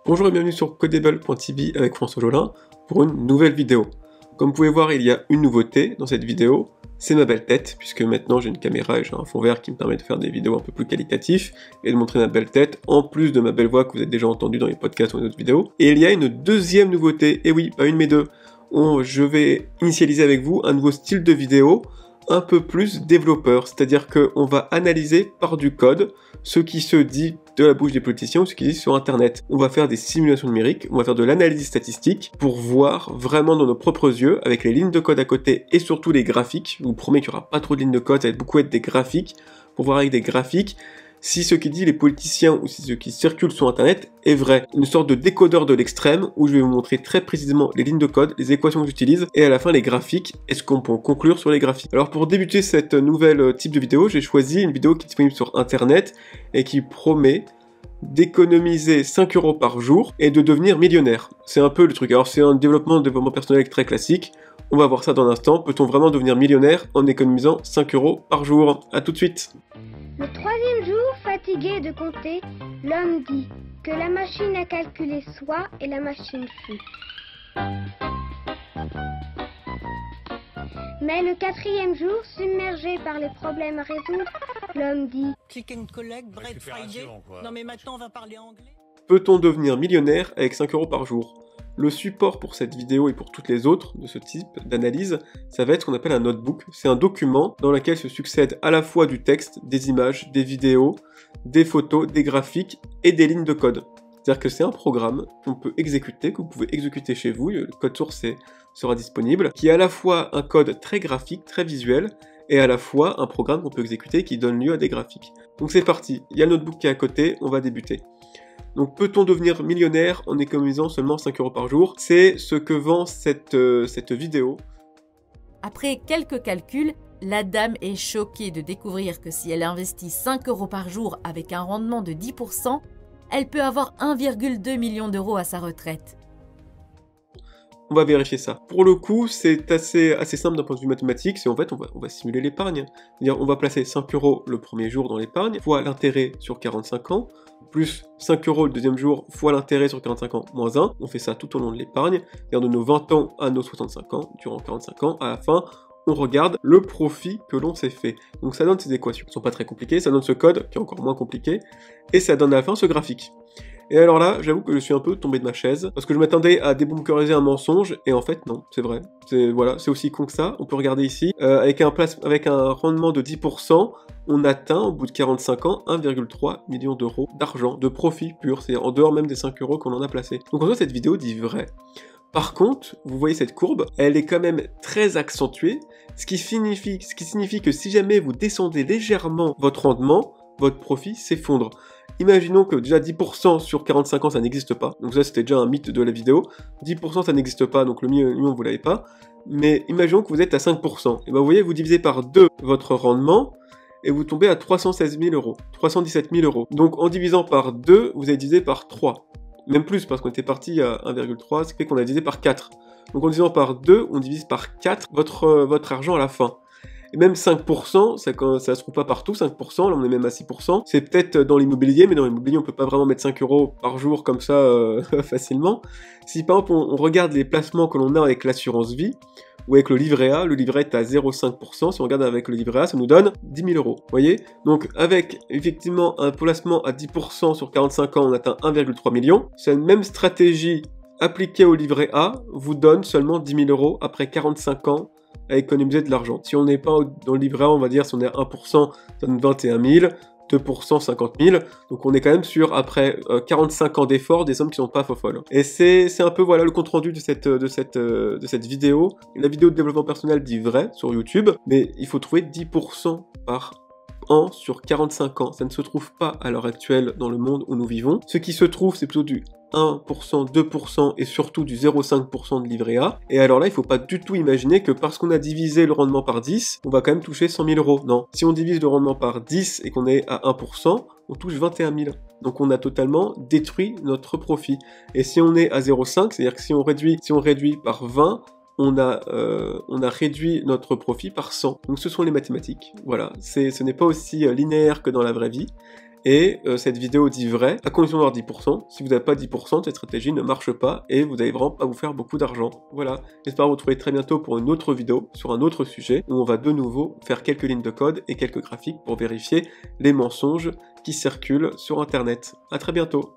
Bonjour et bienvenue sur Codable.tv avec François Jolin pour une nouvelle vidéo. Comme vous pouvez voir, il y a une nouveauté dans cette vidéo, c'est ma belle tête, puisque maintenant j'ai une caméra et j'ai un fond vert qui me permet de faire des vidéos un peu plus qualitatifs et de montrer ma belle tête, en plus de ma belle voix que vous avez déjà entendue dans les podcasts ou dans d'autres vidéos. Et il y a une deuxième nouveauté, et oui, pas une mais deux. Je vais initialiser avec vous un nouveau style de vidéo, un peu plus développeur, c'est-à-dire qu'on va analyser par du code ce qui se dit de la bouche des politiciens ou ce qui se dit sur internet. On va faire des simulations numériques, on va faire de l'analyse statistique pour voir vraiment dans nos propres yeux, avec les lignes de code à côté et surtout les graphiques. Je vous promets qu'il n'y aura pas trop de lignes de code, ça va beaucoup être des graphiques, pour voir avec des graphiques si ce qui dit les politiciens ou si ce qui circule sur internet est vrai. Une sorte de décodeur de l'extrême où je vais vous montrer très précisément les lignes de code, les équations que j'utilise et à la fin les graphiques et ce qu'on peut conclure sur les graphiques. Alors pour débuter cette nouvelle type de vidéo, j'ai choisi une vidéo qui est disponible sur internet et qui promet d'économiser 5 € par jour et de devenir millionnaire. C'est un peu le truc. Alors c'est un développement personnel très classique. On va voir ça dans un instant. Peut-on vraiment devenir millionnaire en économisant 5 € par jour? A tout de suite. Le troisième jour, fatigué de compter, l'homme dit que la machine a calculé soit et la machine fut. Mais le quatrième jour, submergé par les problèmes à résoudre, l'homme dit Click and collect, Bread Friday. Non mais maintenant on va parler anglais. Peut-on devenir millionnaire avec 5 € par jour? Le support pour cette vidéo et pour toutes les autres de ce type d'analyse, ça va être ce qu'on appelle un notebook. C'est un document dans lequel se succèdent à la fois du texte, des images, des vidéos, des photos, des graphiques et des lignes de code. C'est-à-dire que c'est un programme qu'on peut exécuter, que vous pouvez exécuter chez vous, le code source sera disponible, qui est à la fois un code très graphique, très visuel, et à la fois un programme qu'on peut exécuter qui donne lieu à des graphiques. Donc c'est parti, il y a le notebook qui est à côté, on va débuter. Donc peut-on devenir millionnaire en économisant seulement 5 € par jour? C'est ce que vend cette vidéo. Après quelques calculs, la dame est choquée de découvrir que si elle investit 5 € par jour avec un rendement de 10%, elle peut avoir 1,2 million d'euros à sa retraite. On va vérifier ça. Pour le coup, c'est assez simple d'un point de vue mathématique, c'est en fait, on va simuler l'épargne. C'est-à-dire, on va placer 5 € le premier jour dans l'épargne, fois l'intérêt sur 45 ans, plus 5 € le deuxième jour, fois l'intérêt sur 45 ans, moins 1. On fait ça tout au long de l'épargne, c'est-à-dire de nos 20 ans à nos 65 ans, durant 45 ans, à la fin, on regarde le profit que l'on s'est fait. Donc ça donne ces équations. Elles ne sont pas très compliquées, ça donne ce code, qui est encore moins compliqué, et ça donne à la fin ce graphique. Et alors là, j'avoue que je suis un peu tombé de ma chaise, parce que je m'attendais à débunkeriser un mensonge, et en fait non, c'est vrai. Voilà, c'est aussi con que ça, on peut regarder ici, avec un rendement de 10%, on atteint, au bout de 45 ans, 1,3 million d'euros d'argent, de profit pur, c'est-à-dire en dehors même des 5 € qu'on en a placé. Donc en fait, cette vidéo dit vrai. Par contre, vous voyez cette courbe, elle est quand même très accentuée, ce qui signifie que si jamais vous descendez légèrement votre rendement, votre profit s'effondre. Imaginons que déjà 10% sur 45 ans ça n'existe pas, donc ça c'était déjà un mythe de la vidéo, 10% ça n'existe pas, donc le million vous l'avez pas, mais imaginons que vous êtes à 5%, et ben vous voyez, vous divisez par 2 votre rendement, et vous tombez à 316 000 €, 317 000 €. Donc en divisant par 2, vous avez divisé par 3. Même plus, parce qu'on était parti à 1,3, ce qui fait qu'on a divisé par 4. Donc en divisant par 2, on divise par 4 votre argent à la fin. Et même 5%, ça se trouve pas partout, 5%, là on est même à 6%. C'est peut-être dans l'immobilier, mais dans l'immobilier on peut pas vraiment mettre 5 € par jour comme ça facilement. Si par exemple on regarde les placements que l'on a avec l'assurance vie, ou avec le livret A est à 0,5%, si on regarde avec le livret A, ça nous donne 10 000 €, vous voyez? Donc avec effectivement un placement à 10% sur 45 ans, on atteint 1,3 million. Cette même stratégie appliquée au livret A vous donne seulement 10 000 € après 45 ans à économiser de l'argent. Si on n'est pas dans le livret A, on va dire si on est à 1%, ça donne 21 000, 2%, 50 000, donc on est quand même sur, après 45 ans d'efforts, des sommes qui sont pas folles. Et c'est un peu voilà le compte rendu de cette vidéo. La vidéo de développement personnel dit vrai sur YouTube, mais il faut trouver 10% par an sur 45 ans. Ça ne se trouve pas à l'heure actuelle dans le monde où nous vivons. Ce qui se trouve, c'est plutôt du 1%, 2% et surtout du 0,5% de livret A. Et alors là, il ne faut pas du tout imaginer que parce qu'on a divisé le rendement par 10, on va quand même toucher 100 000 €. Non. Si on divise le rendement par 10 et qu'on est à 1%, on touche 21 000. Donc on a totalement détruit notre profit. Et si on est à 0,5, c'est-à-dire que si on réduit par 20, on a réduit notre profit par 100. Donc ce sont les mathématiques. Voilà, ce n'est pas aussi linéaire que dans la vraie vie. et cette vidéo dit vrai, à condition d'avoir 10%. Si vous n'avez pas 10%, cette stratégie ne marche pas et vous n'allez vraiment pas vous faire beaucoup d'argent. Voilà, j'espère vous retrouver très bientôt pour une autre vidéo sur un autre sujet où on va de nouveau faire quelques lignes de code et quelques graphiques pour vérifier les mensonges qui circulent sur internet. À très bientôt.